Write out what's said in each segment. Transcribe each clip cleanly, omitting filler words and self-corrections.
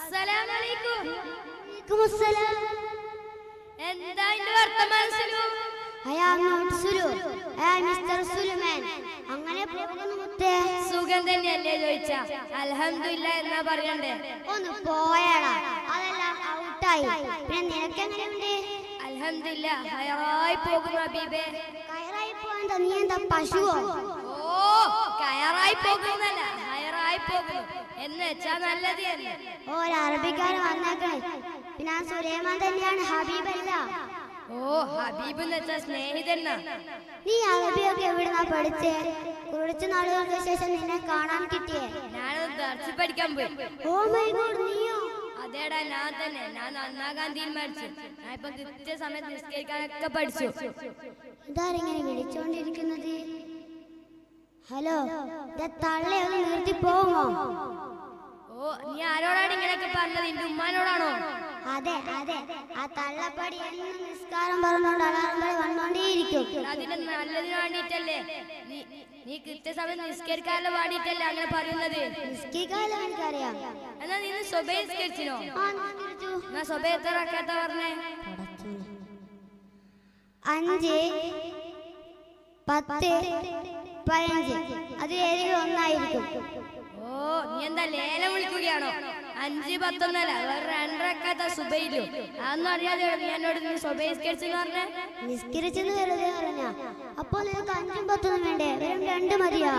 അസ്സലാമലൈക്കും. വലൈക്കുമുസ്സലാം. എന്താ ഇന്റെ വർത്തമാനം Sulu? I am not Sulu. I am Mr. Suleiman. അങ്ങനെ പോകുന്നു മുത്തേ. സുഖം തന്നെയല്ലേ ചോദിച്ച? അൽഹംദുലില്ലാ എന്നാ പറയണ്ടേ? ഒന്ന് പോയടാ, അതെല്ലാം ഔട്ടായി. പിന്നെ നിനക്ക് എങ്ങനെയുണ്ട്? അൽഹംദുലില്ലാ ഹൈറായി പോകുന്നു ഹബീബേ. കയറായി പോകാൻ നീ എന്താ പശുവോ? ഓ കയറായി പോകുന്നല്ല, ഹൈറായി പോകുന്നു എന്ന് വെച്ചാ നല്ലത് തന്നെ. ഒരു അറബിക്കാരൻ വന്നേക്കണേ. പിന്നെ ആ സുലൈമാൻ തന്നെയാണ്, ഹബീബല്ല. ഓ ഹബീബ് എന്ന് വെച്ചാ സ്നേഹിതനാ. നീ അറബിയൊക്കെ എവിടുന്നാ പഠിച്ചേ? കുറച്ചു നാളുകൾക്ക് ശേഷം നിന്നെ കാണാൻ കിട്ടിയേ. ഞാനത് ദർശി പഠിക്കാൻ പോയി. ഓ മൈ ഗോഡ്, നീയോ? അതേടാ ഞാൻ തന്നെ. ഞാൻ നന്നാകാൻ തീരുമാനിച്ചു. ഞാൻ ഇപ്പൊ കൃത്യ സമയത്ത് നിസ്കരിക്കാനൊക്കെ പഠിച്ചു. ഇതാരെങ്ങനെ വിളിച്ചോണ്ടിരിക്കുന്നത്? ഹലോ, തള്ളെ ഒന്ന് നിർത്തി പോവുമോ? ഓ നീ ആരോടാണ് ഇങ്ങനെയൊക്കെ പറഞ്ഞത്? നിന്റെ ഉമ്മാനോടാണോ? അതെ അതെ, ആ തള്ളപ്പടി എന്നും നിസ്കാരം പറഞ്ഞോണ്ട് അലാറങ്ങൾ വന്നോണ്ടേയിരിക്കും. അതിന് നല്ലതിന് വേണ്ടിട്ടല്ലേ? നീ കൃത്യസമയം നിസ്കരിക്കാനുള്ള വേണ്ടിട്ടല്ലേ അങ്ങനെ പറയുന്നത്? നിസ്കരിക്കാലോ, എനിക്കറിയാം. എന്നാ നീ സ്വബേ നിസ്കരിച്ചിനോ? എന്നാ സ്വബേ എത്ര റക്അത്താ പറഞ്ഞേ? 5, 10, 15. അത് ഏതെങ്കിലും ഒന്നായിരിക്കും. ഓ നീ എന്താ ലേലം വിളിക്കുകയാണോ? 5, 10 വേറെ 2 റക്അത്താ സുബൈയിലും. അതൊന്നും അറിയാതെ നീ എന്നോട് നീ സ്വബേ നിസ്കരിച്ചെന്ന് പറഞ്ഞേ? നിസ്കരിച്ചെന്ന് വെറുതെ പറഞ്ഞ. അപ്പൊ നിനക്ക് 5ഉം 10ഉം വേണ്ടേ? വെറും 2 മതിയാ?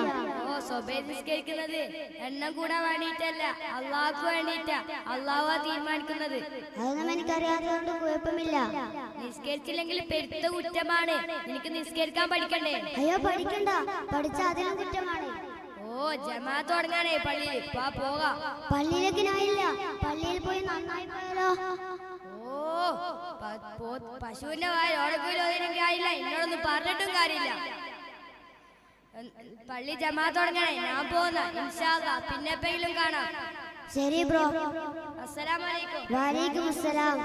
ഓ സ്വബേ നിസ്കരിക്കുന്നത് എണ്ണം കൂടാൻ വേണ്ടിട്ടല്ല, അള്ളാഹ്ക്ക് വേണ്ടിട്ടാ. അള്ളാഹുവാ തീരുമാനിക്കുന്നത്. അതൊന്നും എനിക്കറിയാത്തതുകൊണ്ട് കുഴപ്പമില്ല. നിസ്കരിച്ചില്ലെങ്കിൽ പെരുത്ത കുറ്റമാണ്. എനിക്ക് നിസ്കരിക്കാൻ പഠിക്കണ്ടേ? അയ്യോ, പഠിക്കണ്ട. പഠിച്ച അതിലും കുറ്റമാണ്. ഓ ജമാഅത്ത് തുടങ്ങാനേ പള്ളിയിൽ പോകാം. പള്ളിയിലേക്ക് ഞാനില്ല. പള്ളിയിൽ പോയി നന്നായി പോയാലോ? ഓ പശുവിന്റെ വായ ഓടക്കുയിലെങ്കിൽ ആയില്ല. എന്നോടൊന്നും പറഞ്ഞിട്ടും കാര്യമില്ല. പള്ളി ജമാഅത്ത് തുടങ്ങണേ. ഞാൻ പോകുന്ന ഇൻഷാ അല്ലാഹ്. പിന്നെ എപ്പോഴെങ്കിലും കാണാം. ശരി ബ്രോ. അസ്സലാമു അലൈക്കും. വലൈക്കും അസ്സലാം.